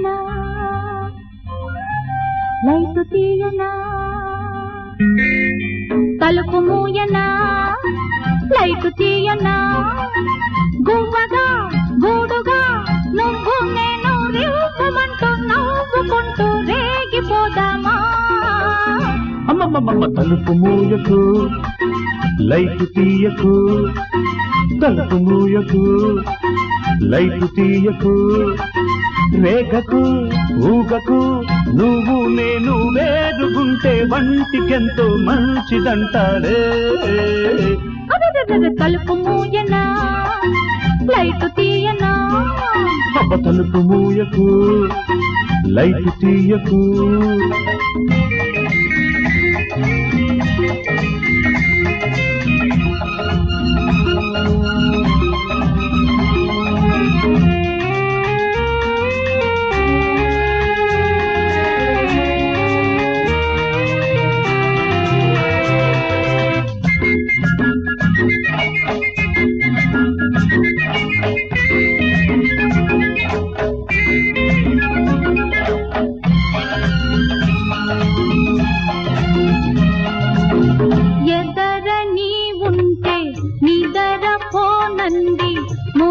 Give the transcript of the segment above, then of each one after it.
తీయనా light తీయనా తలుపు మూయనా light తీయనా గువ్వగా గూడుగా నువ్వు నేను రివ్వమంటూ నవ్వుకుంటూ రేగిపోదామా అమ్మమ్మమ్మ తలుపు మూయకు లైటు తీయకు తలుపు మూయకు లైటు తీయకు రేగకు ఊగకు నువ్వు నేను వేరుగుంటే వంటికెంతో మంచిదంటాడే తలుపు మూయనా లైటు తీయనా అబ్బ తలుపు మూయకు లైటు తీయకు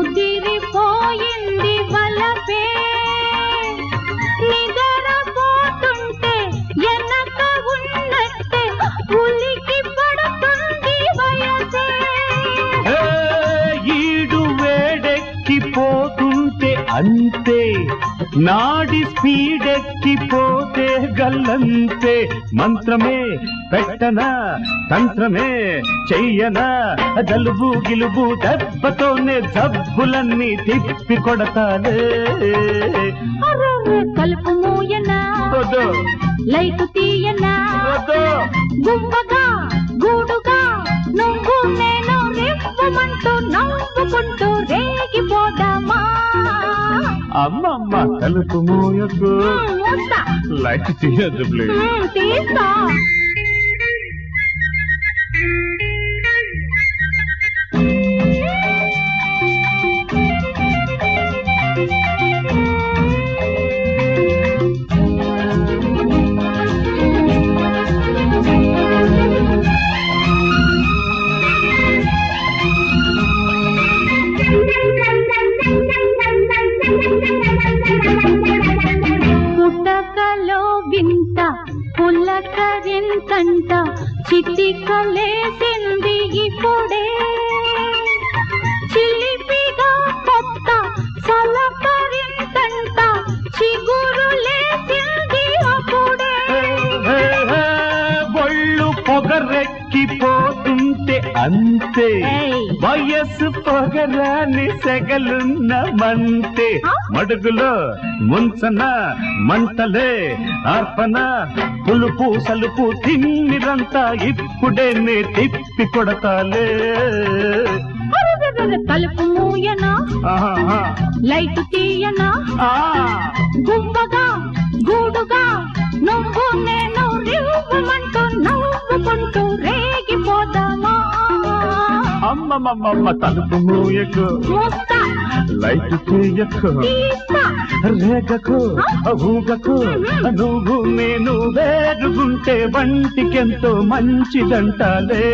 ముదిరిపోయింది వలపే నిద్రపోతుంటే ఎనక ఉన్నట్టే ఉలికి పడుతుంది వయసే ఈడు వేడెక్కిపోతుంటే అంతే నాడి స్పీడెక్కిపోతే గల్లంతే మంత్రమే పెట్టనా తంత్రమే చెయ్యనా జలుబు గిలుబు దెబ్బతోనే జబ్బులన్నీ తిప్పి కొడతాలే కలుపు మూయనా లైటు తీయనా గువ్వగా గూడుగా నువ్వు నేను రివ్వమంటూ నవ్వుకుంటూ రేగిపోదామా అమ్మమ్మ తలుపు మూయకు లైట్ తీయద్దు ప్లీజ్ తీస్తా పుట్టకలో వింత పులకరింతంట చిటికలేసింది ఇప్పుడే చిలిపిగా కొత్త సలకరింతంట చిగురులేసింది అప్పుడే ఒళ్ళు పొగరెక్కిపోతుంటే అంతే వయస్సు పొగరాని సెగలున్న మంతే మడుగులో ముంచన మంటలే ఆర్పన పులుపు సలుపు తిమ్మిరంతా ఇప్పుడే నే తిప్పి కొడతాలే తలుపు మూయనా లైటు తీయనా గువ్వగా గూడుగా నువ్వు నేను రివ్వమంటూ నవ్వుకుంటూ రేగిపోదామా అమ్మమ్మమ్మ తలుపు మూయకు లైట్ తీయకు రేగకు ఊగకు నువ్వు నేను వేరుగుంటే వంటికెంతో మంచిదంటాలే